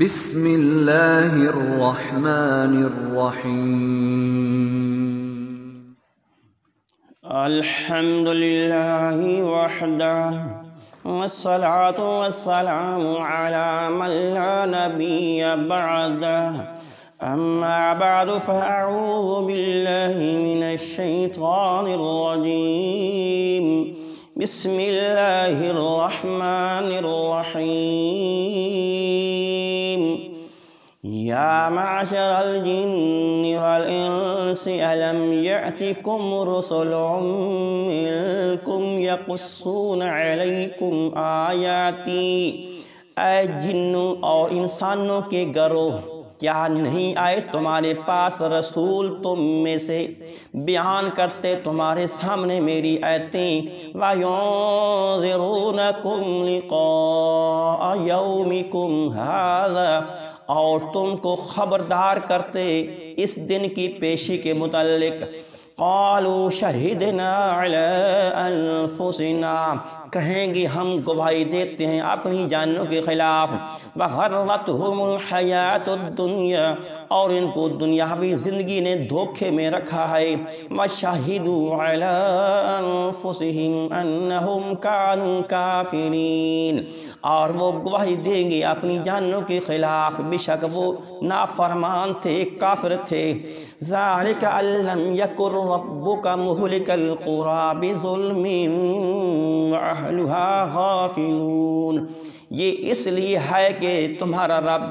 بسم اللہ الرحمن الرحیم الحمد للہ وحدہ والصلاة والسلام على من لا نبی بعدہ اما بعد فاعوذ باللہ من الشیطان الرجیم بسم اللہ الرحمن الرحیم یا معشر الجن والانس الم یأتکم رسل منکم یقصون علیکم آیاتی، اے جنوں اور انسانوں کے گروہ، کیا نہیں آئے تمہارے پاس رسول تم میں سے بیان کرتے تمہارے سامنے میری آیتیں، وَيُنذِرُونَكُمْ لِقَاءَ يَوْمِكُمْ هَذَا، اور تم کو خبردار کرتے اس دن کی پیشی کے متعلق۔ قالوا شہدنا علی انفسنا، کہیں گے ہم گواہی دیتے ہیں اپنی جانوں کے خلاف۔ وغرتہم الحیات الدنیا، اور ان کو دنیاوی زندگی نے دھوکے میں رکھا ہے۔ وشہدوا علی انفسہم انہم کانوا کافرین، اور وہ گواہی دیں گے اپنی جانوں کے خلاف بے شک وہ نافرمان تھے، کافر تھے۔ ذالک ان لم یکن ربک مہلک القری بظلم واہلھا غافلون، یہ اس لیے ہے کہ تمہارا رب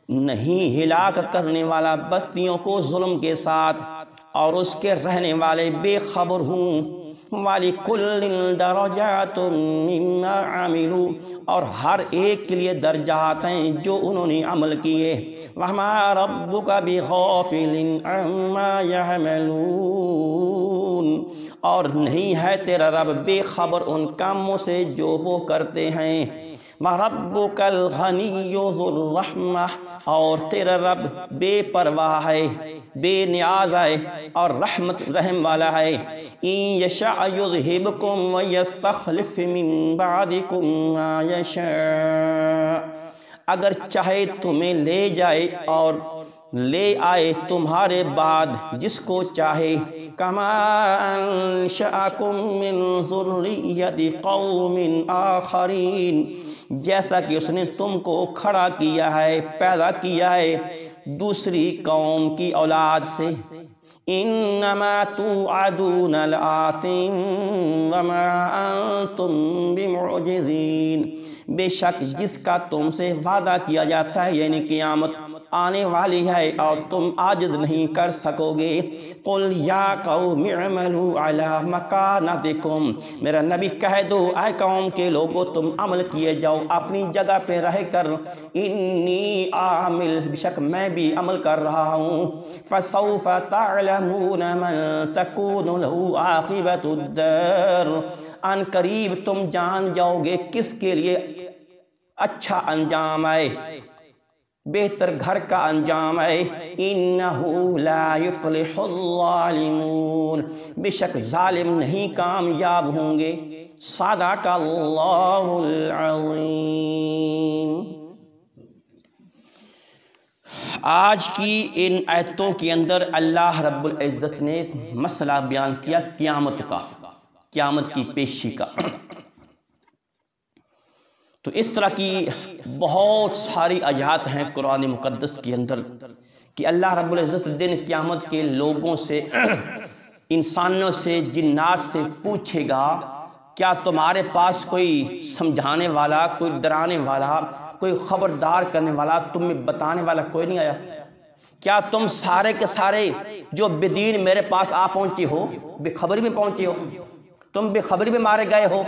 نہیں ہلاک کرنے والا بستیوں کو ظلم کے ساتھ، اور اس کے رہنے والے بے خبر ہوں۔ وَلِكُلٍّ دَرَجَاتٌ مِّمَّا عَمِلُوا، اور ہر ایک کے لیے درجات ہیں جو انہوں نے عمل کیے۔ وَمَا رَبُّكَ بِغَافِلٍ عَمَّا يَعْمَلُونَ، اور نہیں ہے تیرا رب بے خبر ان کاموں سے جو وہ کرتے ہیں۔ وَرَبُّكَ الْغَنِيُّ ذُو الرَّحْمَةِ، اور تیرا رب بے پرواہ ہے، بے نیاز ہے اور رحم والا ہے۔ إِن يَشَأْ يُذْهِبْكُمْ وَيَسْتَخْلِفْ مِن بَعْدِكُم مَّا يَشَاءُ، اگر چاہے تمہیں لے جائے اور لے آئے تمہارے بعد جس کو چاہے۔ كَمَا أَنشَأَكُم مِّن ذُرِّيَّةِ قَوْمٍ آخَرِينَ، جیسا کہ اس نے تم کو کھڑا کیا ہے، پیدا کیا ہے دوسری قوم کی اولاد سے۔ انما توعدون لآت وما انتم بمعجزین، بے شک جس کا تم سے وعدہ کیا جاتا ہے یعنی قیامت آنے والی ہے اور تم عاجز نہیں کر سکو گے۔ قل یا قوم اعملوا علی مکانتکم، میرا نبی کہہ دو اے قوم کے لوگو تم عمل کیے جاؤ اپنی جگہ پہ رہ کر، انی عامل، بے شک میں بھی عمل کر رہا ہوں۔ فسوف تعلمون من تکون له عاقبۃ الدار، ان قریب تم جان جاؤ گے کس کے لیے اچھا انجام ہے، بہتر گھر کا انجام ہے۔ انہو لا یفلح الظالمون، بے شک ظالم نہیں کامیاب ہوں گے۔ صدق اللہ العظیم۔ آج کی ان آیتوں کے اندر اللہ رب العزت نے مسئلہ بیان کیا قیامت کا، قیامت کی پیشی کا۔ تو اس طرح کی بہت ساری آیات ہیں قرآن مقدس کے اندر کہ اللہ رب العزت دن قیامت کے لوگوں سے، انسانوں سے، جنات سے پوچھے گا کیا تمہارے پاس کوئی سمجھانے والا، کوئی ڈرانے والا، کوئی خبردار کرنے والا، تمہیں بتانے والا کوئی نہیں آیا؟ کیا تم سارے کے سارے جو بے دین میرے پاس آ پہنچے ہو، بے خبری میں پہنچے ہو، تم بے خبری میں مارے گئے ہو،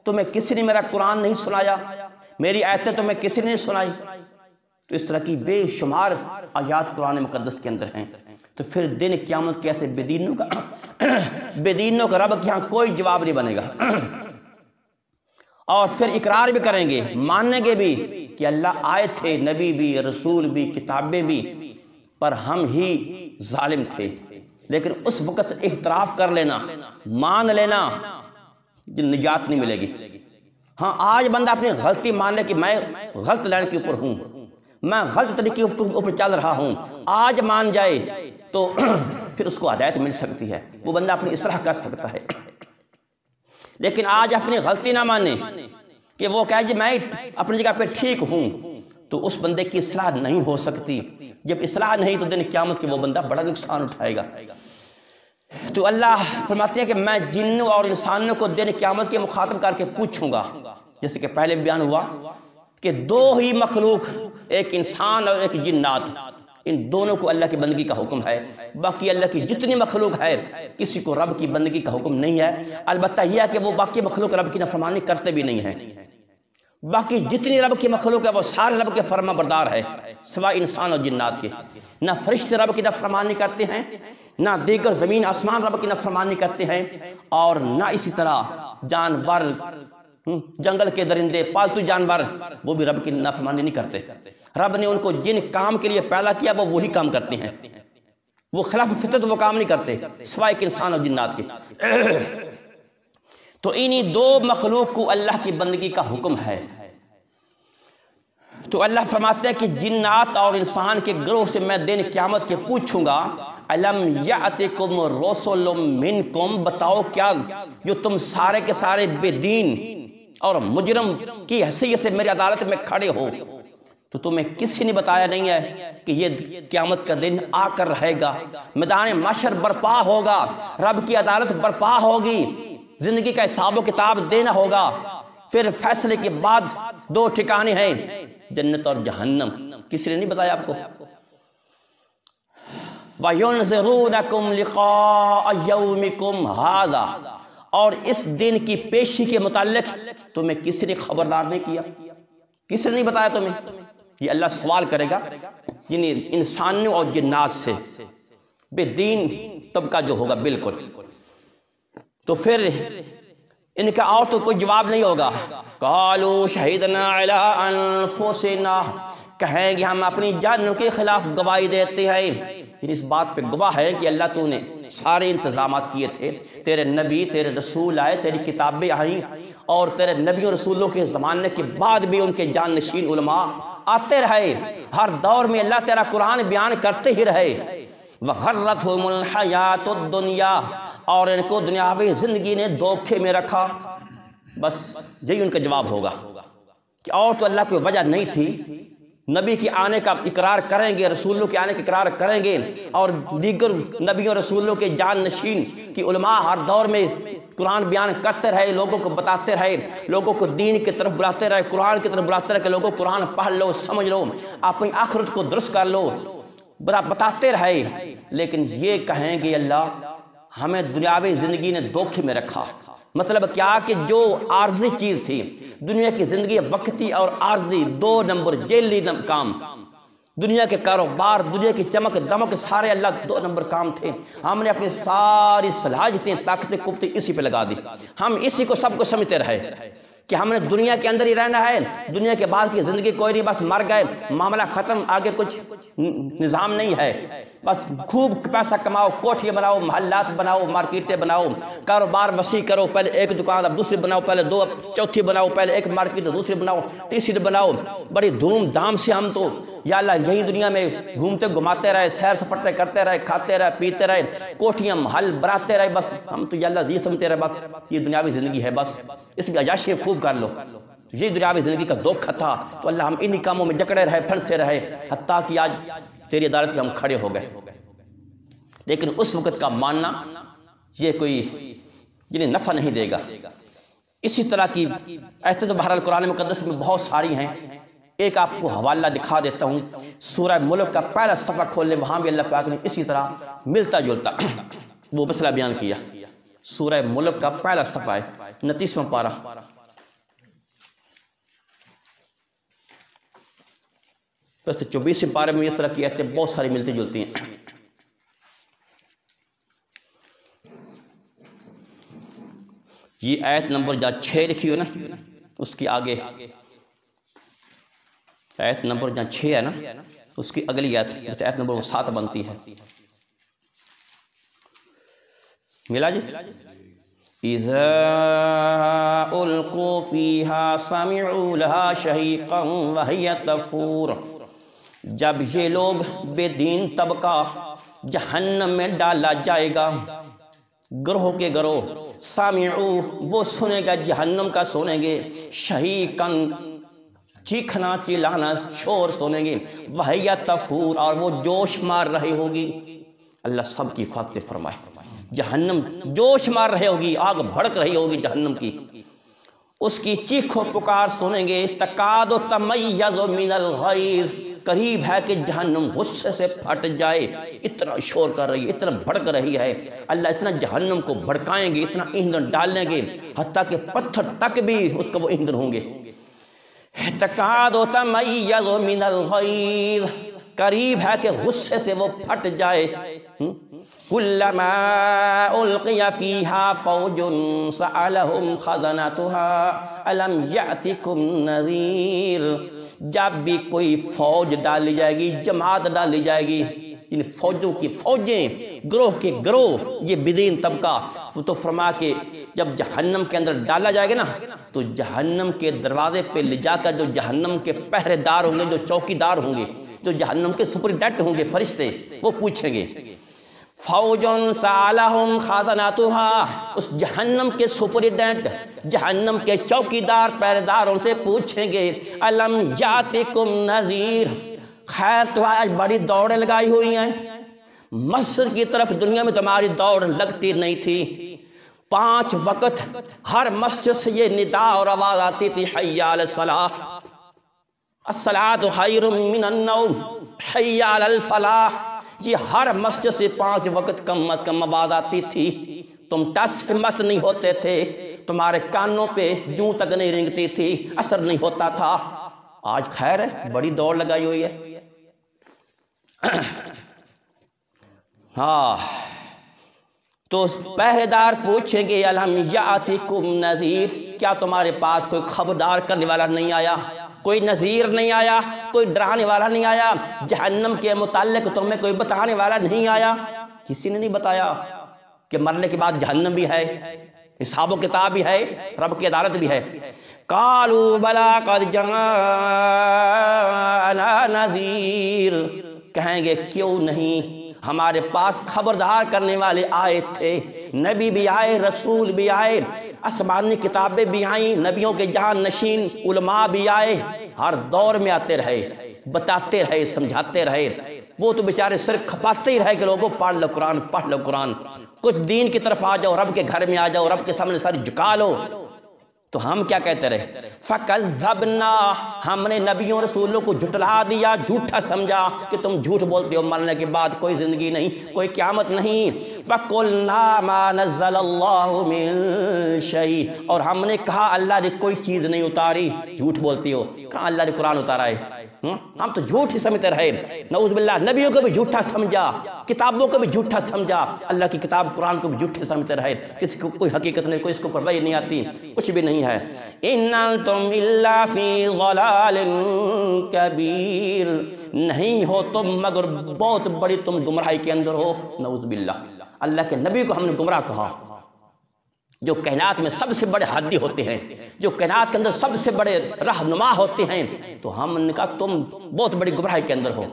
تمہیں کسی نے میرا قرآن نہیں سنایا، میری آیتیں تمہیں کسی نے نہیں سنائی؟ تو اس طرح کی بے شمار آیات قرآن مقدس کے اندر ہیں۔ تو پھر دن قیامت کیسے بے دینوں کا رب کے ہاں کوئی جواب نہیں بنے گا، اور پھر اقرار بھی کریں گے، مانیں گے بھی کہ اللہ آئے تھے، نبی بھی، رسول بھی، کتابیں بھی، پر ہم ہی ظالم تھے۔ لیکن اس وقت اعتراف کر لینا، مان لینا، نجات نہیں ملے گی۔ ہاں آج بندہ اپنی غلطی مان لے کہ میں غلط لائن کے اوپر ہوں، میں غلط طریقے کے اوپر چل رہا ہوں، آج مان جائے تو پھر اس کو ہدایت مل سکتی ہے، وہ بندہ اپنی اصلاح کر سکتا ہے۔ لیکن آج اپنی غلطی نہ مانے کہ وہ کہے جی میں اپنی جگہ پہ ٹھیک ہوں، تو اس بندے کی اصلاح نہیں ہو سکتی۔ جب اصلاح نہیں تو دن قیامت کے وہ بندہ بڑا نقصان اٹھائے گا۔ تو اللہ فرماتے ہیں کہ میں جنوں اور انسانوں کو دن قیامت کے مخاطب کر کے پوچھوں گا، جیسے کہ پہلے بیان ہوا کہ دو ہی مخلوق، ایک انسان اور ایک جنات، ان دونوں کو اللہ کی بندگی کا حکم ہے۔ باقی اللہ کی جتنی مخلوق ہے کسی کو رب کی بندگی کا حکم نہیں ہے، البتہ یہ ہے کہ وہ باقی مخلوق رب کی نافرمانی کرتے بھی نہیں ہیں۔ باقی جتنی رب کی مخلوق ہے وہ سارے رب کے فرما بردار ہے، سوائے انسان اور جنات کے۔ نہ فرشتے رب کی نافرمانی کرتے ہیں، نہ دیگر زمین آسمان رب کی نافرمانی کرتے ہیں، اور نہ اسی طرح جانور، جنگل کے درندے، پالتو جانور، وہ بھی رب کی نافرمانی نہیں کرتے۔ رب نے ان کو جن کام کے لیے پیدا کیا وہ وہی کام کرتے ہیں، وہ خلاف فطرت وہ کام نہیں کرتے، سوائے کہ انسان اور جنات کے۔ تو انہی دو مخلوق کو اللہ کی بندگی کا حکم ہے۔ تو اللہ فرماتے ہیں کہ جنات اور انسان کے گروہ سے میں دن قیامت کے پوچھوں گا، الم یاتکم رسل منکم، بتاؤ کیا جو تم سارے کے سارے بے دین اور مجرم کی حیثیت سے میری عدالت میں کھڑے ہو، تو تمہیں کسی نے بتایا نہیں ہے کہ یہ قیامت کا دن آ کر رہے گا، میدان محشر برپا ہوگا، رب کی عدالت برپا ہوگی، زندگی کا حساب و کتاب دینا ہوگا، پھر فیصلے کے بعد دو ٹھکانے ہیں، جنت اور جہنم۔ کسی نے نہیں بتایا آپ کو؟ وَيُنذِرُونَكُمْ لِقَاءَ يَوْمِكُمْ هَذَا، اور اس دن کی پیشی کے متعلق تمہیں کسی نے خبردار نہیں کیا، کسی نے نہیں بتایا تمہیں؟ یہ اللہ سوال کرے گا یعنی انسانوں اور جنات سے، بے دین طبقہ جو ہوگا بالکل، تو پھر ان کا اور تو کوئی جواب نہیں ہوگا۔ قالوا شہدنا علی انفسنا، کہیں گے ہم اپنی جانوں کے خلاف گواہی دیتے ہیں، اس بات پہ گواہ ہے کہ اللہ تو نے سارے انتظامات کیے تھے، تیرے نبی تیرے رسول آئے، تیری کتابیں آئیں، اور تیرے نبی اور رسولوں کے زمانے کے بعد بھی ان کے جانشین علماء آتے رہے، ہر دور میں اللہ تیرا قرآن بیان کرتے ہی رہے۔ وَغَرَّتْهُمُ الْحَيَاةُ الدُّنْيَا، اور ان کو دنیاوی زندگی نے دھوکے میں رکھا۔ بس یہی ان کا جواب ہوگا کہ اور تو اللہ کوئی وجہ نہیں تھی۔ نبی کے آنے کا اقرار کریں گے، رسولوں کے آنے کا اقرار کریں گے، اور دیگر نبیوں رسولوں کے جان نشین کی علماء ہر دور میں قرآن بیان کرتے رہے، لوگوں کو بتاتے رہے، لوگوں کو دین کی طرف بلاتے رہے، قرآن کی طرف بلاتے رہے کہ لوگوں قرآن پڑھ لو، سمجھ لو، اپنی آخرت کو درست کر لو، بتاتے رہے۔ لیکن یہ کہیں گے اللہ ہمیں دنیاوی زندگی نے دھوکے میں رکھا۔ مطلب کیا کہ جو عارضی چیز تھی، دنیا کی زندگی وقتی اور عارضی، دو نمبر جیلی کام، دنیا کے کاروبار، دنیا کی چمک دمک، سارے اللہ دو نمبر کام تھے۔ ہم نے اپنی ساری صلاحیتیں، طاقتیں، قوتیں اسی پہ لگا دی، ہم اسی کو سب کو سمجھتے رہے کہ ہم نے دنیا کے اندر ہی رہنا ہے، دنیا کے بعد کی زندگی کوئی نہیں، بس مر گئے، معاملہ ختم، آگے کچھ نظام نہیں ہے، بس خوب پیسہ کماؤ، کوٹھیاں بناؤ، محلات بناؤ، مارکیٹیں بناؤ، کاروبار وسیع کرو، پہلے ایک دکان اب دوسری بناؤ، پہلے دو اب چوتھی بناؤ، پہلے ایک مارکیٹ دوسری بناؤ، تیسری بناؤ، بڑی دھوم دھام سے ہم تو یا اللہ یہی دنیا میں گھومتے گھماتے رہے، سیر سفرتے کرتے رہے، کھاتے رہے، پیتے رہے، کوٹھیاں محل بناتے رہے، بس ہم تو یا اللہ یہ سمجھتے رہے بس یہ دنیاوی زندگی ہے، بس اس کی عیاشی خوب کر لو۔ یہ دنیاوی زندگی کا دھوکہ تھا، تو اللہ ہم انہی کاموں میں جکڑے رہے، پھنسے رہے، حتیٰ کہ آج تیری عدالت میں ہم کھڑے ہو گئے۔ لیکن اس وقت کا ماننا یہ کوئی جنہیں نفع نہیں دے گا۔ اسی طرح کی ایتیں تو بہرحال قرآن مقدس میں بہت ساری ہیں، ایک آپ کو حوالہ دکھا دیتا ہوں، سورہ ملک کا پہلا صفحہ کھول لیں، وہاں بھی اللہ پاک نے اسی طرح ملتا جلتا وہ مسئلہ بیان کیا۔ سورہ ملک کا پہلا صفحہ ہے، 29واں پارہ۔ ویسے 24ویں پارے میں اس طرح کی آیتیں بہت ساری ملتی جلتی ہیں۔ یہ آیت نمبر جہاں 6 لکھی ہو نا، اس کی آگے آیت نمبر جہاں 6 ہے نا، اس کی اگلی آیت جیسے آیت نمبر 7 بنتی ہے۔ ملا جی؟ اِذَا أُلْقُوا فِيهَا سَمِعُوا لَهَا شَهِيقًا وَهِيَ تَفُورُ، جب یہ لوگ بے دین طبقہ جہنم میں ڈالا جائے گا، گروہ کے گروہ، سامعو وہ سنے گا جہنم کا سنیں گے، شہیقاً چیخنا چلانا شور سنیں گے، وہی تفور اور وہ جوش مار رہی ہوگی۔ اللہ سب کی حفاظت فرمائے۔ جہنم جوش مار رہی ہوگی، آگ بھڑک رہی ہوگی جہنم کی، اس کی چیخ و پکار سنیں گے، تکاد تمیز من الغیظ، قریب ہے کہ جہنم غصے سے پھٹ جائے، اتنا شور کر رہی ہے، اتنا بھڑک رہی ہے۔ اللہ اتنا جہنم کو بھڑکائیں گے، اتنا ایندھن ڈالیں گے، حتیٰ کہ پتھر تک بھی اس کا وہ ایندھن ہوں گے۔ تکاد تمیز من الغیظ، قریب ہے کہ غصے سے وہ پھٹ جائے۔ کلما القی فیہا فوج سألہم خزنتها الم یأتکم نذیر، جب بھی کوئی فوج ڈالی جائے گی، جماعت ڈالی جائے گی، جن فوجوں کی فوجیں، گروہ کے گروہ، یہ بدین طبقہ، تو فرما کہ جب جہنم کے اندر ڈالا جائے گا نا، تو جہنم کے دروازے پہ لے جا کر جو جہنم کے پہرے دار ہوں گے، جو چوکی دار ہوں گے، جو جہنم کے سپرڈیٹ ہوں گے فرشتے، وہ پوچھیں گے، فوجن سالہم خازناتها، اس جہنم کے سپرڈیٹ، جہنم کے چوکی دار پہرے داروں سے پوچھیں گے، الم یاتکم نذیر، خیر تو آج بڑی دوڑیں لگائی ہوئی ہیں، مسجد کی طرف دنیا میں تمہاری دوڑ لگتی نہیں تھی، 5 وقت ہر مسجد سے یہ ندا اور آواز آتی تھی، حی علی الصلاۃ، الصلاۃ خیر من النوم، حی علی الفلاح، یہ ہر مسجد سے 5 وقت کم از کم آواز آتی تھی، تم ٹس مس نہیں ہوتے تھے، تمہارے کانوں پہ جوں تک نہیں رینگتی تھی، اثر نہیں ہوتا تھا۔ آج خیر ہے، بڑی دوڑ لگائی ہوئی ہے۔ ہاں، تو پہرے دار پوچھیں گے، الم یاتکم نذیر، کیا تمہارے پاس کوئی خبردار کرنے والا نہیں آیا، کوئی نذیر نہیں آیا، کوئی ڈرانے والا نہیں آیا، جہنم کے متعلق تمہیں کوئی بتانے والا نہیں آیا؟ کسی نے نہیں بتایا کہ مرنے کے بعد جہنم بھی ہے، حساب و کتاب بھی ہے، رب کی عدالت بھی ہے۔ قالوا بلا قد جاءنا نذیر، کہیں گے کیوں نہیں، ہمارے پاس خبردار کرنے والے آئے تھے، نبی بھی آئے، رسول بھی آئے، آسمانی کتابیں بھی آئیں، نبیوں کے جان نشین علماء بھی آئے، ہر دور میں آتے رہے، بتاتے رہے، سمجھاتے رہے، وہ تو بیچارے سر کھپاتے ہی رہے کہ لوگوں پڑھ لو قرآن، پڑھ لو قرآن، کچھ دین کی طرف آ جاؤ، رب کے گھر میں آ جاؤ، رب کے سامنے ساری جھکا لو۔ تو ہم کیا کہتے رہے، فَكَذَّبْنَا، ہم نے نبیوں رسولوں کو جھٹلا دیا، جھوٹا سمجھا کہ تم جھوٹ بولتے ہو، مرنے کے بعد کوئی زندگی نہیں، کوئی قیامت نہیں۔ فَقُلْنَا مَا نَزَّلَ اللَّهُ مِن شَيْءٍ، اور ہم نے کہا اللہ نے کوئی چیز نہیں اتاری، جھوٹ بولتی ہو، کہاں اللہ نے قرآن اتارا ہے؟ ہم تو جھوٹ ہی سمجھتے رہے، نعوذ باللہ، نبیوں کو بھی جھوٹا سمجھا، کتابوں کو بھی جھوٹا سمجھا، اللہ کی کتاب قرآن کو بھی جھوٹے سمجھتے رہے، کسی کو کوئی حقیقت نہیں، کوئی اس کو پرواہ نہیں آتی، کچھ بھی نہیں ہے۔ إِنْ أَنْتُمْ إِلَّا فِي ضَلَالٍ كَبِيرٍ، نہیں ہو تم مگر بہت بڑی تم گمراہی کے اندر ہو، نعوذ باللہ۔ اللہ کے نبی کو ہم نے گمراہ کہا، جو کائنات میں سب سے بڑے ہادی ہوتے ہیں، جو کائنات کے اندر سب سے بڑے رہنما ہوتے ہیں، تو ہم نے کہا تم بہت بڑی گمراہی کے اندر ہو۔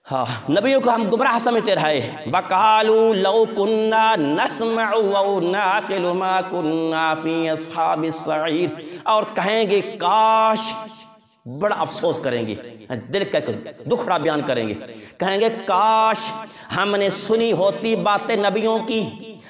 ہاں، نبیوں کو ہم گمراہ سمجھتے رہے۔ وَقَالُوا لَوْ كُنَّا نَسْمَعُ أَوْ نَعْقِلُ مَا كُنَّا فِي أَصْحَابِ السَّعِيرِ، اور کہیں گے کاش، بڑا افسوس کریں گے، دل کا دکھڑا بیان کریں گے، کہیں گے کاش ہم نے سنی ہوتی باتیں نبیوں کی،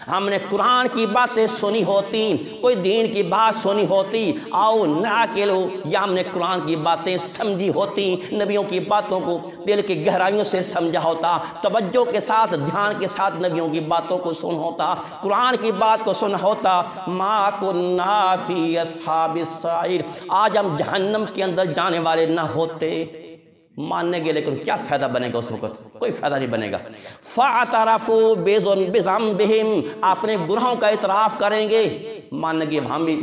ہم نے قرآن کی باتیں سنی ہوتی، کوئی دین کی بات سنی ہوتی، آؤ ناقلو، یا ہم نے قرآن کی باتیں سمجھی ہوتی، نبیوں کی باتوں کو دل کی گہرائیوں سے سمجھا ہوتا، توجہ کے ساتھ، دھیان کے ساتھ نبیوں کی باتوں کو سن ہوتا، قرآن کی بات کو سن ہوتا، ما کننا فی اصحاب السعیر، آج ہم جہنم کے اندر جانے والے نہ ہوتے۔ ماننے گے لیکن کیا فائدہ بنے گا اس وقت؟ کوئی فائدہ نہیں بنے گا۔ فَاعْتَرَفُوا بِذَنبِهِمْ، اپنے گناہوں کا اعتراف کریں گے، ماننے گے ہم بھی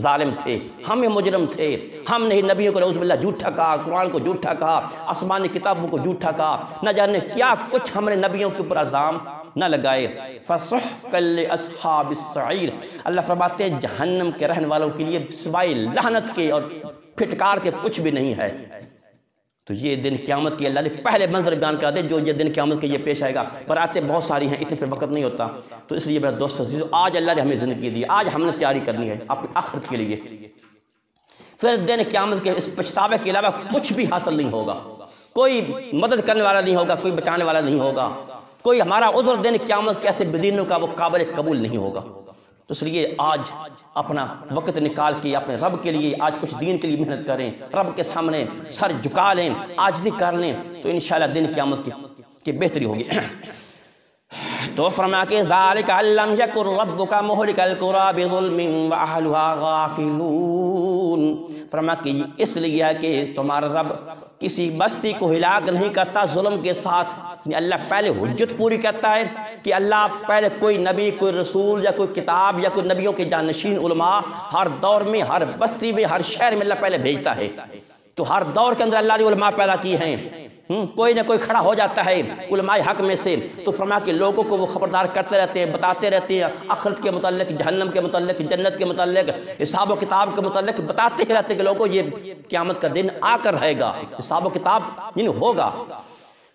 ظالم تھے، ہم بھی مجرم تھے، ہم نے نبیوں کو نعوذ باللہ جھوٹا کہا، قرآن کو جھوٹا کہا، آسمانی کتابوں کو جھوٹا کہا، نہ جانے کیا کچھ ہم نے نبیوں کے اوپر الزام نہ لگائے۔ فَسُحْقًا لِأَصْحَابِ السَّعِيرِ، اللہ فرماتے ہیں جہنم کے رہنے والوں کے لیے سوائے لعنت کے اور پھٹکار کے کچھ بھی نہیں ہے۔ تو یہ دن قیامت کی اللہ نے پہلے منظر بیان کر دے جو یہ دن قیامت کے یہ پیش آئے گا۔ براتیں بہت ساری ہیں، اتنے پھر وقت نہیں ہوتا، تو اس لیے میرا دوست عزیزو آج اللہ نے ہمیں زندگی دی، آج ہم نے تیاری کرنی ہے اپنی آخرت کے لیے۔ پھر دن قیامت کے اس پچھتاوے کے علاوہ کچھ بھی حاصل نہیں ہوگا، کوئی مدد کرنے والا نہیں ہوگا، کوئی بچانے والا نہیں ہوگا، کوئی ہمارا عذر دن قیامت کے ایسے بدینوں کا وہ قابل قبول نہیں ہوگا۔ تو اس لیے آج اپنا وقت نکال کے اپنے رب کے لیے آج کچھ دین کے لیے محنت کریں، رب کے سامنے سر جھکا لیں، عاجزی کر لیں، تو انشاءاللہ دن قیامت کی بہتری ہوگی۔ تو فرما کہ ذالک علم یکر ربک مہلک القری بظلم واہلها غافلون، فرما کہ اس لیے ہے کہ تمہارا رب کسی بستی کو ہلاک نہیں کرتا ظلم کے ساتھ۔ اللہ پہلے حجت پوری کرتا ہے کہ اللہ پہلے کوئی نبی، کوئی رسول یا کوئی کتاب یا کوئی نبیوں کے جانشین علماء ہر دور میں، ہر بستی میں، ہر شہر میں اللہ پہلے بھیجتا ہے۔ تو ہر دور کے اندر اللہ نے علماء پیدا کی ہیں، کوئی نہ کوئی کھڑا ہو جاتا ہے علماء حق میں سے، تو فرما کہ لوگوں کو وہ خبردار کرتے رہتے ہیں، بتاتے رہتے ہیں آخرت کے متعلق، جہنم کے متعلق، جنت کے متعلق، حساب و کتاب کے متعلق بتاتے ہی رہتے ہیں کہ لوگوں یہ قیامت کا دن آ کر رہے گا، حساب و کتاب ہوگا۔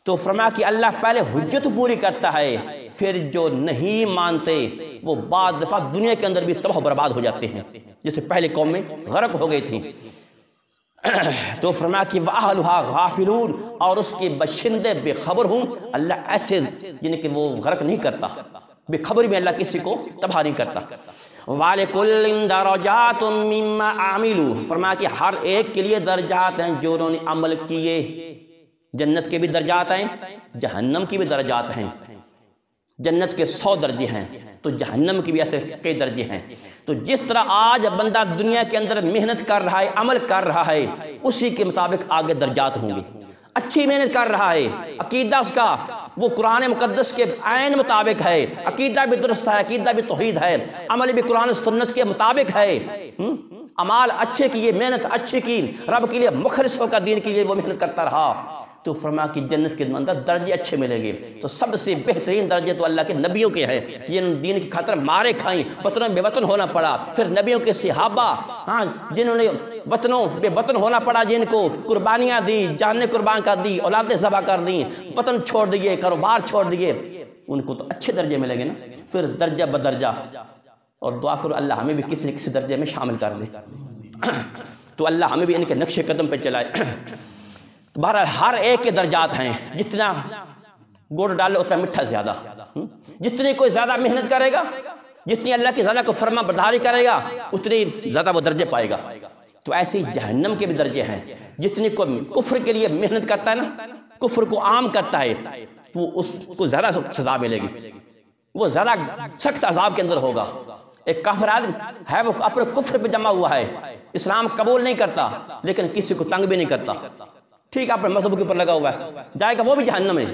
تو فرما کہ اللہ پہلے حجت پوری کرتا ہے، پھر جو نہیں مانتے وہ بعض دفعہ دنیا کے اندر بھی تباہ و برباد ہو جاتے ہیں، جیسے پہلے قوم میں غرق ہو گئی تھی۔ تو فرمایا کہ وَأَهْلُهَا غَافِلُونَ، اور اس کے باشندے بے خبر ہوں۔ اللہ ایسے یعنی کہ وہ غرق نہیں کرتا، بے خبری میں اللہ کسی کو تباہ نہیں کرتا۔ وَلِكُلٍّ دَرَجَاتٌ مِّمَّا عَمِلُوا، فرمایا کہ ہر ایک کے لیے درجات ہیں جو انہوں نے عمل کیے۔ جنت کے بھی درجات ہیں، جہنم کی بھی درجات ہیں۔ جنت کے 100 درجے ہیں تو جہنم کی بھی ایسے کئی درجے ہیں۔ تو جس طرح آج بندہ دنیا کے اندر محنت کر رہا ہے، عمل کر رہا ہے، اسی کے مطابق آگے درجات ہوں گے۔ اچھی محنت کر رہا ہے، عقیدہ اس کا وہ قرآن مقدس کے عین مطابق ہے، عقیدہ بھی درست ہے، عقیدہ بھی توحید ہے، عمل بھی قرآن سنت کے مطابق ہے، اعمال اچھے کیے، محنت اچھی کی، رب کے لیے مخلص ہو کر دین کے لیے وہ محنت کرتا رہا، تو فرما کہ جنت کے اندر درجے اچھے ملیں گے۔ تو سب سے بہترین درجے تو اللہ کے نبیوں کے ہیں، جن دین کی خاطر مارے کھائیں، وطنوں بے وطن ہونا پڑا، پھر نبیوں کے صحابہ جنہوں نے وطنوں بے وطن ہونا پڑا، جن کو قربانیاں دی، جانیں قربان کر دی، اولادیں ذبح کر دی، وطن چھوڑ دیے، کاروبار چھوڑ دیے، ان کو تو اچھے درجے ملیں گے نا۔ پھر درجہ بدرجہ، اور دعا کرو اللہ ہمیں بھی کسی نہ کسی درجے میں شامل کر دے، تو اللہ ہمیں بھی ان کے نقش قدم پہ چلائے۔ بہرحال ہر ایک کے درجات ہیں، جتنا گڑ ڈالے اتنا میٹھا زیادہ، جتنی کوئی زیادہ محنت کرے گا، جتنی اللہ کی زیادہ کو فرما برداری کرے گا، اتنی زیادہ وہ درجے پائے گا۔ تو ایسے ہی جہنم کے بھی درجے ہیں، جتنی کوئی کفر کے لیے محنت کرتا ہے نا، کفر کو عام کرتا ہے، وہ اس کو زیادہ سزا ملے گی، وہ زیادہ سخت عذاب کے اندر ہوگا۔ ایک کافر آدمی ہے، وہ اپنے کفر پہ جمع ہوا ہے، اسلام قبول نہیں کرتا لیکن کسی کو تنگ بھی نہیں کرتا، ٹھیک اپنے مذہب کے اوپر لگا ہوا ہے، جائے گا وہ بھی جہنم ہے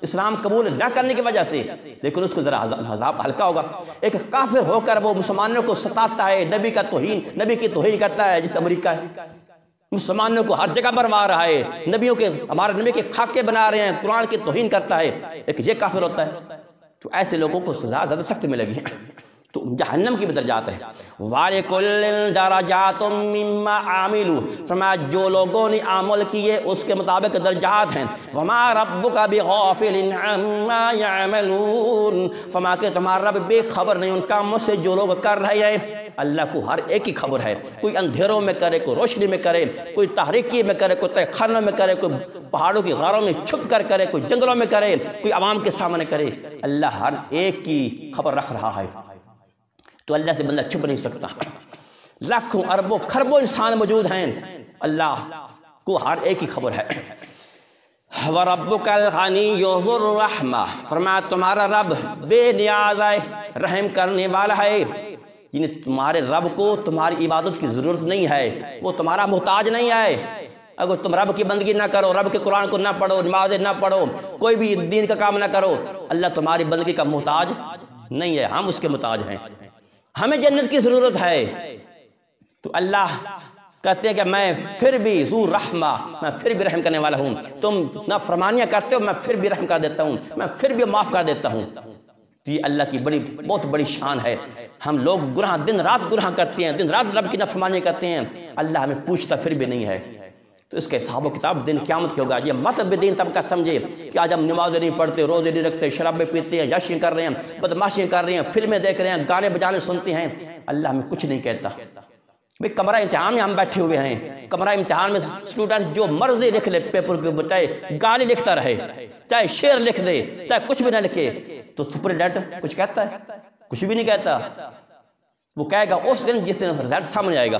اسلام قبول نہ کرنے کی وجہ سے، لیکن اس کو ذرا عذاب ہلکا ہوگا۔ ایک کافر ہو کر وہ مسلمانوں کو ستاتا ہے، نبی کی توہین کرتا ہے، جیسے امریکہ ہے، مسلمانوں کو ہر جگہ مروا رہا ہے، ہمارے نبی کے خاکے بنا رہے ہیں، قرآن کی توہین کرتا ہے، ایک یہ کافر ہوتا ہے۔ تو ایسے لوگوں کو سزا زیادہ سخت ملے گی۔ تو جہنم کی بھی درجات ہیں۔ وَلِكُلٍّ دَرَجَاتٌ مِّمَّا عَمِلُوا، فرمایا جو لوگوں نے عمل کیے اس کے مطابق درجات ہیں۔ وَمَا رَبُّكَ بِغَافِلٍ عَمَّا يَعْمَلُونَ، فرمایا کہ تمہارا رب بے خبر نہیں ان کاموں سے جو لوگ کر رہے ہیں۔ اللہ کو ہر ایک کی خبر ہے، کوئی اندھیروں میں کرے، کوئی روشنی میں کرے، کوئی تاریکی میں کرے، کوئی تہ خانوں میں کرے، کوئی پہاڑوں کی غاروں میں چھپ کر کرے، کوئی جنگلوں میں کرے، کوئی عوام کے سامنے کرے، اللہ ہر ایک کی خبر رکھ رہا ہے۔ تو اللہ سے بندہ چھپ نہیں سکتا۔ لاکھوں اربوں خربوں انسان موجود ہیں، اللہ کو ہر ایک کی خبر ہے۔ وَرَبُّكَ الْغَنِيُّ ذُو الرَّحْمَةِ، فرمایا تمہارا رب بے نیاز ہے، رحم کرنے والا ہے، یعنی تمہارے رب کو تمہاری عبادت کی ضرورت نہیں ہے، وہ تمہارا محتاج نہیں ہے۔ اگر تم رب کی بندگی نہ کرو، رب کے قرآن کو نہ پڑھو، نمازیں نہ پڑھو، کوئی بھی دین کا کام نہ کرو، اللہ تمہاری بندگی کا محتاج نہیں ہے، ہم اس کے محتاج ہیں۔ ہمیں جنت کی ضرورت ہے، تو اللہ کہتے ہیں کہ میں پھر بھی ذو رحمہ، میں پھر بھی رحم کرنے والا ہوں، تم نہ فرمانیاں کرتے ہو میں پھر بھی رحم کر دیتا ہوں، میں پھر بھی معاف کر دیتا ہوں۔ تو یہ اللہ کی بہت بڑی شان ہے۔ ہم لوگ دن رات گناہ کرتے ہیں، دن رات رب کی نافرمانی کرتے ہیں، اللہ ہمیں پوچھتا پھر بھی نہیں ہے، تو اس کا حساب و کتاب دن قیامت کے ہوگا۔ یہ مت بدین طبقہ سمجھے کہ آج ہم نمازیں نہیں پڑھتے، روزے نہیں رکھتے، شرابیں پیتے ہیں، یاشیں کر رہے ہیں، بدماشیں کر رہے ہیں، فلمیں دیکھ رہے ہیں، گانے بجانے سنتے ہیں، اللہ ہمیں کچھ نہیں کہتا۔ بھئی کمرہ امتحان میں ہم بیٹھے ہوئے ہیں، کمرہ امتحان میں اسٹوڈنٹ جو مرضی لکھ لے پیپر کے اوپر، چاہے گالی لکھتا رہے، چاہے شعر لکھ دے، چاہے کچھ بھی نہ لکھے، تو سپرڈنٹ کچھ کہتا ہے؟ کچھ بھی نہیں کہتا۔ وہ کہے گا اس دن جس دن رزلٹ سامنے آئے گا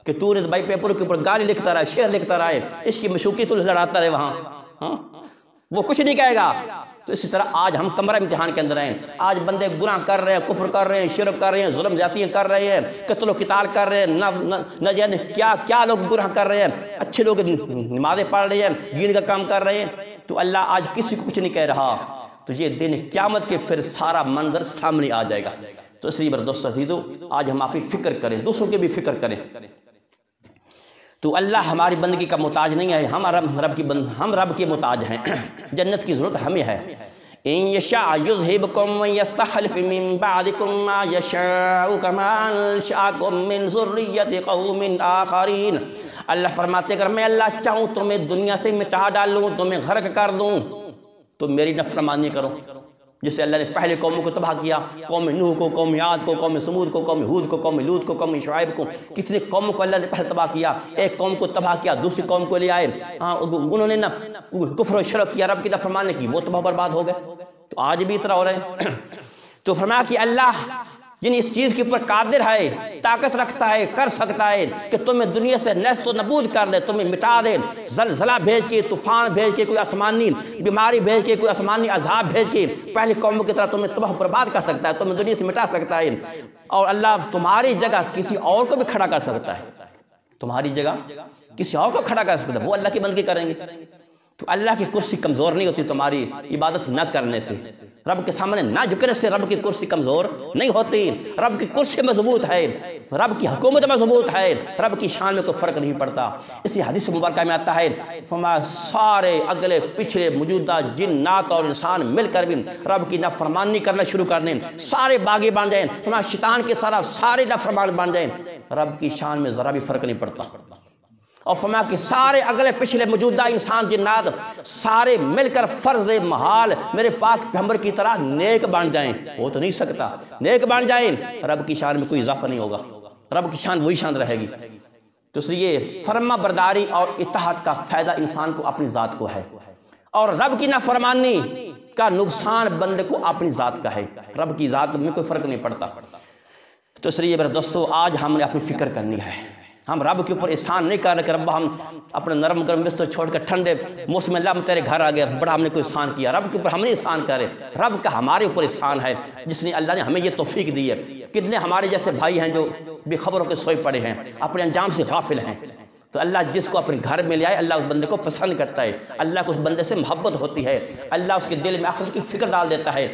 کہ تو نے بھائی پیپر کے اوپر گالی لکھتا رہا، شعر لکھتا رہا ہے، اس کی مشوقی تو لڑاتا رہے وہاں، وہ کچھ نہیں کہے گا۔ تو اسی طرح آج ہم کمرہ امتحان کے اندر ہیں، آج بندے گناہ کر رہے ہیں، کفر کر رہے ہیں، شرک کر رہے ہیں، ظلم زیادتیاں کر رہے ہیں، قتل و قتال کر رہے ہیں، نہ جانے کیا کیا لوگ گناہ کر رہے ہیں، اچھے لوگ نمازیں پڑھ رہے ہیں، دین کا کام کر رہے ہیں، تو اللہ آج کسی کو کچھ نہیں کہہ رہا۔ تو یہ دن قیامت کے پھر سارا منظر سامنے آ جائے گا۔ تو اس لیے میرے دوست عزیزو، آج ہم آپ کی فکر کریں، دوسروں کی بھی فکر کریں۔ تو اللہ ہماری بندگی کا محتاج نہیں ہے، ہم رب کے محتاج ہیں، جنت کی ضرورت ہمیں ہے۔ ان یشاء یذہبکم ویستخلف من بعدکم ما یشاء کما انشأکم من ذریۃ قوم آخرین۔ اللہ فرماتے اگر میں اللہ چاہوں تو میں دنیا سے مٹا ڈالوں، تو میں غرق کر دوں، تو میری نافرمانی کرو۔ جسے اللہ نے پہلے قوموں کو تباہ کیا، قوم نوح کو، قوم عاد کو، قوم سمود کو، قوم ہود کو، قوم لوط کو، قوم شعیب کو، کتنے قوموں کو اللہ نے پہلے تباہ کیا۔ ایک قوم کو تباہ کیا، دوسری قوم کو لے آئے، انہوں نے نہ کفر و شرک کیا، رب کی نافرمانی کی، وہ تباہ برباد ہو گئے۔ تو آج بھی اس طرح ہو رہے ہیں۔ تو فرمایا کہ اللہ یعنی اس چیز کے اوپر قادر ہے، طاقت رکھتا ہے، کر سکتا ہے کہ تمہیں دنیا سے نیست و نبود کر دے، تمہیں مٹا دے، زلزلہ بھیج کے، طوفان بھیج کے، کوئی آسمانی بیماری بھیج کے، کوئی آسمانی عذاب بھیج کے پہلی قوموں کی طرح تمہیں تباہ برباد کر سکتا ہے، تمہیں دنیا سے مٹا سکتا ہے۔ اور اللہ تمہاری جگہ کسی اور کو بھی کھڑا کر سکتا ہے، تمہاری جگہ کسی اور کو کھڑا کر سکتا ہے، وہ اللہ کی بندگی کریں گے۔ تو اللہ کی کرسی کمزور نہیں ہوتی تمہاری عبادت نہ کرنے سے، رب کے سامنے نہ جھکنے سے رب کی کرسی کمزور نہیں ہوتی، رب کی کرسی مضبوط ہے، رب کی حکومت مضبوط ہے، رب کی شان میں کوئی فرق نہیں پڑتا۔ اسی حدیث مبارکہ میں آتا ہے فرمایا سارے اگلے پچھلے موجودہ جنات اور انسان مل کر بھی رب کی نافرمانی کرنا شروع کر دیں، سارے باغی بن جائیں، فرمایا شیطان کے سارے نافرمان بن جائیں، رب کی شان میں ذرا بھی فرق نہیں پڑتا۔ اور فرمایا کہ سارے اگلے پچھلے موجودہ انسان جنات سارے مل کر فرض محال میرے پاک پیغمبر کی طرح نیک بن جائیں، ہو تو نہیں سکتا، نیک بن جائیں، رب کی شان میں کوئی اضافہ نہیں ہوگا، رب کی شان وہی شان رہے گی۔ تو اس لیے فرما برداری اور اطاعت کا فائدہ انسان کو اپنی ذات کو ہے، اور رب کی نافرمانی کا نقصان بندے کو اپنی ذات کا ہے، رب کی ذات میں کوئی فرق نہیں پڑتا۔ تو اس لیے میرے دوستو آج ہم نے اپنی فکر کرنی ہے، ہم رب کے اوپر احسان نہیں کر رہے کہ رب ہم اپنے نرم گرم بستر چھوڑ کر ٹھنڈے موسم میں اللہ تیرے گھر آ گئے، بڑا ہم نے کوئی احسان کیا، رب کے اوپر ہم نہیں احسان کرے، رب کا ہمارے اوپر احسان ہے جس نے اللہ نے ہمیں یہ توفیق دی ہے۔ کتنے ہمارے جیسے بھائی ہیں جو بے خبروں کے سوئے پڑے ہیں، اپنے انجام سے غافل ہیں، تو اللہ جس کو اپنے گھر میں لے آئے اللہ اس بندے کو پسند کرتا ہے، اللہ کو اس بندے سے محبت ہوتی ہے، اللہ اس کے دل میں آخرت کی فکر ڈال دیتا ہے،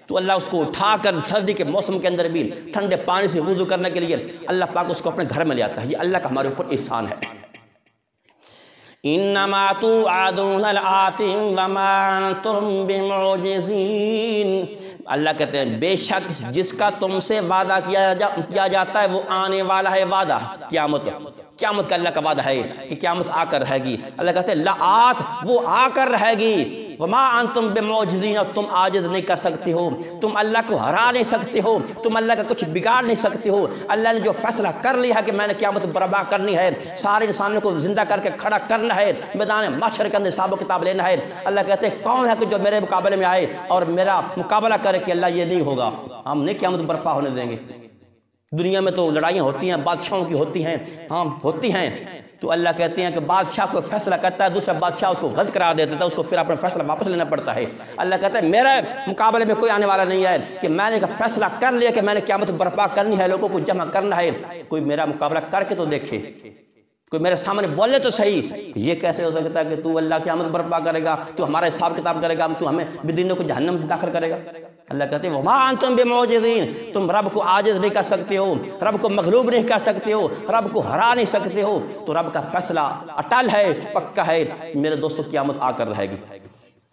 تو اللہ اس کو اٹھا کر سردی کے موسم کے اندر بھی ٹھنڈے پانی سے وضو کرنے کے لیے اللہ پاک اس کو اپنے گھر میں لے آتا ہے، یہ اللہ کا ہمارے اوپر احسان ہے۔ انما توعدون لآت وما انتم بمعجزین، اللہ کہتے ہیں بے شک جس کا تم سے وعدہ کیا جاتا ہے وہ آنے والا ہے، وعدہ قیامت کا اللہ کا وعدہ ہے کہ قیامت آ کر رہے گی۔ اللہ کہتے ہیں لآت وہ آ کر رہے گی، وما انتم بمعجزین، اور تم عاجز نہیں کر سکتے ہو، تم اللہ کو ہرا نہیں سکتے ہو، تم اللہ کا کچھ بگاڑ نہیں سکتے ہو۔ اللہ نے جو فیصلہ کر لیا ہے کہ میں نے قیامت برپا کرنی ہے، سارے انسانوں کو زندہ کر کے کھڑا کرنا ہے، میدان محشر کے اندر حساب و کتاب لینا ہے، اللہ کہتے ہیں کون ہے کہ جو میرے مقابلے میں آئے اور میرا مقابلہ کرے کہ اللہ یہ نہیں ہوگا، ہم نہیں قیامت برپا ہونے دیں گے۔ دنیا میں تو لڑائیاں ہوتی ہیں، بادشاہوں کی ہوتی ہیں، ہاں ہوتی ہیں، تو اللہ کہتے ہیں کہ بادشاہ کو فیصلہ کرتا ہے، دوسرا بادشاہ اس کو غلط قرار دے دیتا ہے، اس کو پھر اپنا فیصلہ واپس لینا پڑتا ہے۔ اللہ کہتا ہے میرے مقابلے میں کوئی آنے والا نہیں ہے کہ میں نے فیصلہ کر لیا کہ میں نے قیامت برپا کرنی ہے، لوگوں کو جمع کرنا ہے، کوئی میرا مقابلہ کر کے تو دیکھے، کوئی میرے سامنے بولے تو صحیح، یہ کیسے ہو سکتا ہے کہ تو اللہ قیامت برپا کرے گا، تو ہمارا حساب کتاب کرے گا، تو ہمیں بدینوں کو جہنم داخل کرے گا۔ اللہ کہتے ہیں وما انتم بمعجزین، تم رب کو عاجز نہیں کر سکتے ہو، رب کو مغلوب نہیں کر سکتے ہو، رب کو ہرا نہیں سکتے ہو، تو رب کا فیصلہ اٹل ہے، پکا ہے، میرے دوستو قیامت آ کر رہے گی۔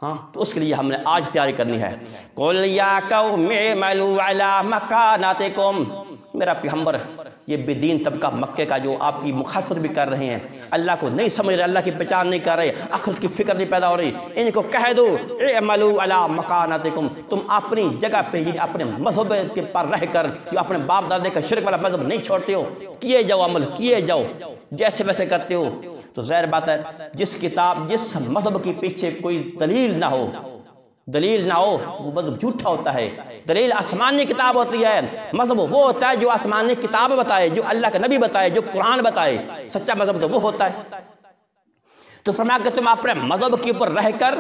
ہاں تو اس کے لیے ہم نے آج تیاری کرنی ہے۔ قُلْ يَا قَوْمِ اعْمَلُوا عَلَىٰ مَكَانَتِكُمْ، میرا پیغمبر یہ بے دین طبقہ مکے کا جو آپ کی مخالفت بھی کر رہے ہیں، اللہ کو نہیں سمجھ رہے، اللہ کی پہچان نہیں کر رہے، آخرت کی فکر نہیں پیدا ہو رہی، ان کو کہہ دو اعملوا علی مکانتکم، تم اپنی جگہ پہ ہی اپنے مذہب کے پر رہ کر جو اپنے باپ دادے کا شرک والا مذہب نہیں چھوڑتے ہو، کیے جاؤ عمل، کیے جاؤ جیسے ویسے کرتے ہو۔ تو ظاہر بات ہے جس مذہب کے پیچھے کوئی دلیل نہ ہو وہ مذہب جھوٹا ہوتا ہے۔ دلیل آسمانی کتاب ہوتی ہے، مذہب وہ ہوتا ہے جو آسمانی کتاب بتائے، جو اللہ کے نبی بتائے، جو قرآن بتائے، سچا مذہب تو وہ ہوتا ہے۔ تو فرمایا کہ تم اپنے مذہب کے اوپر رہ کر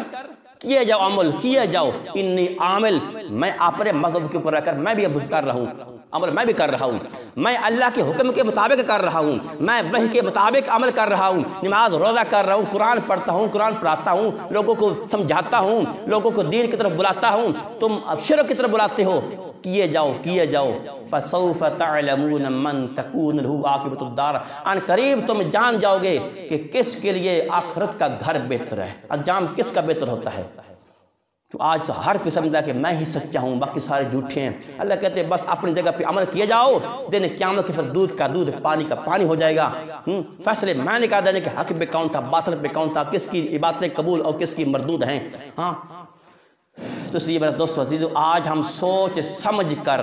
کیے جاؤ عمل، کیے جاؤ، انی عامل، میں اپنے مذہب کے اوپر رہ کر میں بھی اب کر رہا ہوں عمل، میں بھی کر رہا ہوں، میں اللہ کے حکم کے مطابق کر رہا ہوں، میں وحی کے مطابق عمل کر رہا ہوں، نماز روزہ کر رہا ہوں، قرآن پڑھتا ہوں، قرآن پڑھاتا ہوں، لوگوں کو سمجھاتا ہوں، لوگوں کو دین کی طرف بلاتا ہوں، تم اب شرک کی طرف بلاتے ہو، کیے جاؤ کیے جاؤ۔ فَسَوْفَ تَعْلَمُونَ مَنْ تَكُونُ لَهُ عَاقِبَةُ الدَّارِ، ان قریب تم جان جاؤ گے کہ کس کے لیے آخرت کا گھر بہتر ہے، انجام کس کا بہتر ہوتا ہے۔ تو آج تو ہر کوئی سمجھتا ہے کہ میں ہی سچا ہوں، باقی سارے جھوٹے ہیں۔ اللہ کہتے ہیں بس اپنی جگہ پہ عمل کیے جاؤ، دن قیامت کے پھر دودھ کا دودھ، پانی کا پانی ہو جائے گا۔ فیصلے میں نے کہا دینے کہ حق پہ کون تھا، باطل پہ کون تھا، کس کی عبادتیں قبول اور کس کی مردود ہیں۔ ہاں تو اس لیے میرے دوستو عزیزو، آج ہم سوچ سمجھ کر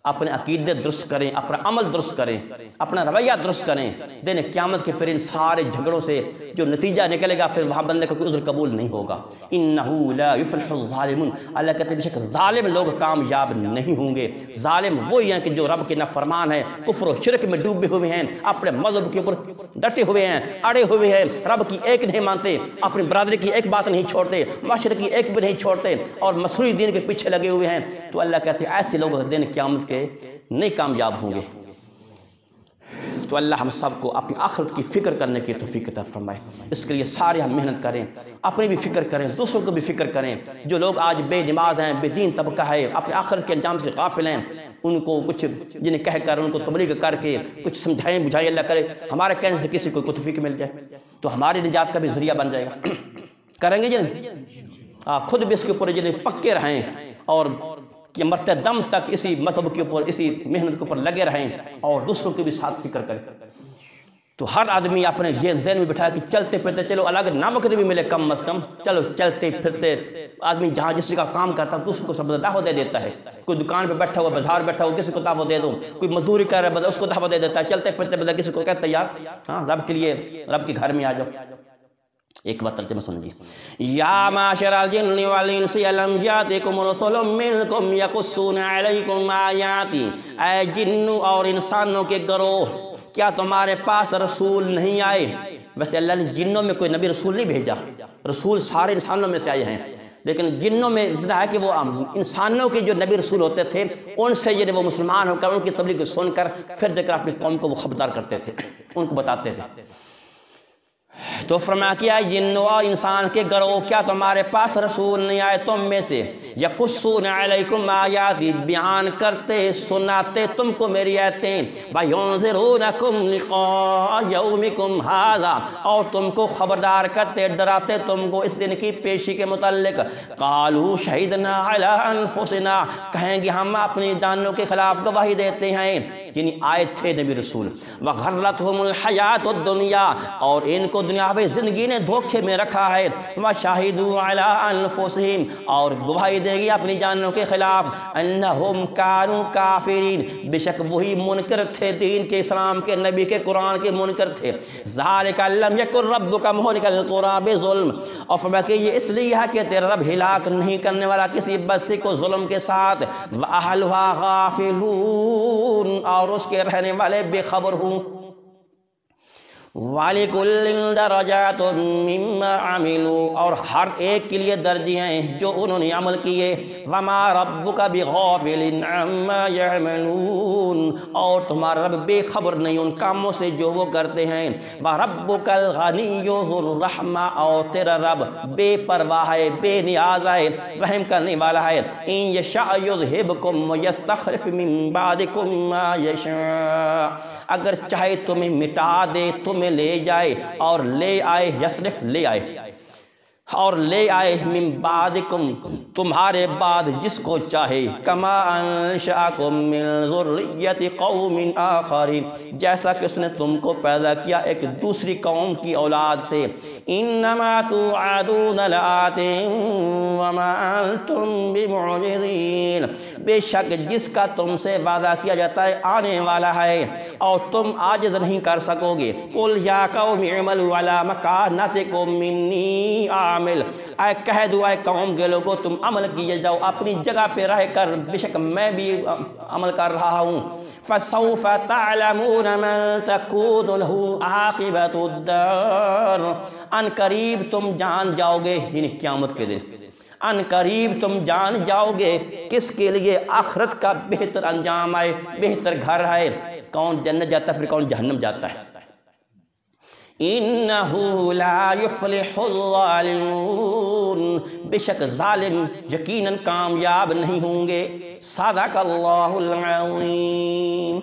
اپنے عقیدے درست کریں، اپنا عمل درست کریں، اپنا رویہ درست کریں، دن قیامت کے پھر ان سارے جھگڑوں سے جو نتیجہ نکلے گا پھر وہاں بندے کا کوئی عذر قبول نہیں ہوگا۔ انہو لا یفلح الظالمون، اللہ کہتے ہیں بے شک ظالم لوگ کامیاب نہیں ہوں گے۔ ظالم وہی ہیں کہ جو رب کے نافرمان ہیں، کفر و شرک میں ڈوبے ہوئے ہیں، اپنے مذہب کے اوپر ڈٹے ہوئے ہیں، اڑے ہوئے ہیں، رب کی ایک نہیں مانتے، اپنی برادری کی ایک بات نہیں چھوڑتے، معاشرے کی ایک بھی نہیں چھوڑتے، اور مصنوعی دین کے پیچھے لگے ہوئے ہیں۔ تو اللہ کہتے ہیں ایسے لوگ دن قیامت کے نہیں کامیاب ہوں گے۔ تو اللہ ہم سب کو اپنی آخرت کی فکر کرنے کی توفیق عطا فرمائے۔ اس کے لیے سارے ہم محنت کریں، اپنی بھی فکر کریں، دوسروں کو بھی فکر کریں۔ جو لوگ آج بے نماز ہیں، بے دین طبقہ ہے، اپنے آخرت کے انجام سے غافل ہیں، ان کو کچھ جنہیں کہہ کر، ان کو تبلیغ کر کے کچھ سمجھائیں بجھائیں، اللہ کرے ہمارے کہنے سے کسی کو توفیق مل جائے تو ہماری نجات کا بھی ذریعہ بن جائے گا۔ کریں گے خود بھی اس کے اوپر پکے رہیں اور کہ مرتے دم تک اسی مذہب کے اوپر، اسی محنت کے اوپر لگے رہیں اور دوسروں کے بھی ساتھ فکر کریں۔ تو ہر آدمی اپنے ذہن میں بٹھایا کہ چلتے پھرتے چلو، الگ نہ وقت بھی ملے کم از کم، چلو چلتے پھرتے آدمی جہاں جس کا کام کرتا ہے دوسروں کو سب دعوت دے دیتا ہے۔ کوئی دکان پہ بیٹھا ہوا، بازار بیٹھا ہوا، کسی کو دعوت دے دو، کوئی مزدوری کر رہا ہے اس کو دعوت دے دیتا ہے، چلتے پھرتے بدلا کسی کو کہتا ہے یار ہاں رب کے لیے، رب کے گھر میں آ جاؤ۔ ایک بات ترجمہ سن لیجیے، یا معاشر الجن والانس الم یاتکم رسل منکم یقصون علیکم آیاتی، اے جنوں اور انسانوں کے گروہ کیا تمہارے پاس رسول نہیں آئے؟ ویسے اللہ نے جنوں میں کوئی نبی رسول نہیں بھیجا، رسول سارے انسانوں میں سے آئے ہیں، لیکن جنوں میں اس طرح ہے کہ وہ انسانوں کے جو نبی رسول ہوتے تھے ان سے وہ مسلمان ہو کر ان کی تبلیغ کو سن کر پھر جا کر اپنی قوم کو وہ خبردار کرتے تھے، ان کو بتاتے تھے۔ تو فرمایا کیا جن و انسان کے گروہ کیا تمہارے پاس رسول نہیں آئے تم میں سے، یقصون علیکم آیاتی، بیان کرتے سناتے تم کو میری آیتیں، وینذرونکم لقاء یومکم ھذا، اور تم کو خبردار کرتے ڈراتے تم کو اس دن کی پیشی کے متعلق۔ قالوا شہدنا علی انفسنا، کہیں گے ہم اپنی جانوں کے خلاف گواہی دیتے ہیں، یعنی آئے تھے نبی رسول۔ وغرتہم الحیات الدنیا، اور ان کو دنیاوی زندگی نے دھوکے میں رکھا ہے۔ وشاہدوا علی انفسہم، اور گواہی دے گی اپنی جانوں کے خلاف، انہم کانوا کافرین، بے شک وہی منکر تھے دین کے، اسلام کے، نبی کے، قرآن کے منکر تھے۔ ذالک لم یکن ربک مہلک القری بظلم، اور فرمایا کہ یہ اس لیے ہے کہ تیرا رب ہلاک نہیں کرنے والا کسی بستی کو ظلم کے ساتھ، واہلھا غافلون، اور اس کے رہنے والے بے خبر ہوں۔ وَلِكُلٍّ دَرَجَاتٌ مِّمَّا عَمِلُوا، اور ہر ایک کے لیے درجے ہیں جو انہوں نے عمل کیے۔ وَمَا رَبُّكَ بِغَافِلٍ عَمَّا يَعْمَلُونَ، اور تمہارا رب بے خبر نہیں ان کاموں سے جو وہ کرتے ہیں۔ وَرَبُّكَ الْغَنِيُّ ذُو الرَّحْمَةِ، اور تیرا رب بے پرواہ ہے، بے نیاز ہے، رحم کرنے والا ہے۔ إِن يَشَأْ يُذْهِبْكُمْ وَيَسْتَخْلِفْ مِن بَعْدِكُم مَّا يَشَاءُ، اگر چاہے تمہیں مٹا دے، تمہیں لے جائے اور لے آئے، یصرف لے آئے، اور لے آئے من بعدکم تمہارے بعد جس کو چاہے کما انشأکم من ذریت قوم آخرین جیسا کہ اس نے تم کو پیدا کیا ایک دوسری قوم کی اولاد سے انما توعدون لآت وما انتم بمعجزین بے شک جس کا تم سے وعدہ کیا جاتا ہے آنے والا ہے اور تم عاجز نہیں کر سکو گے قل یا قوم اعملوا علی مکانتکم انی عامل اے کہہ دو اے قوم کے لوگوں تم عمل کیے جاؤ اپنی جگہ پہ رہ کر بے شک میں بھی عمل کر رہا ہوں فسوف تعلمون من تکون له عاقبۃ الدار ان قریب تم جان جاؤ گے یعنی قیامت کے دن ان قریب تم جان جاؤ گے کس کے لیے آخرت کا بہتر انجام ہے بہتر گھر ہے کون جنت جاتا ہے پھر کون جہنم جاتا ہے انہو لا یفلح الظالمون بے شک ظالم یقیناً کامیاب نہیں ہوں گے صدق اللہ العظیم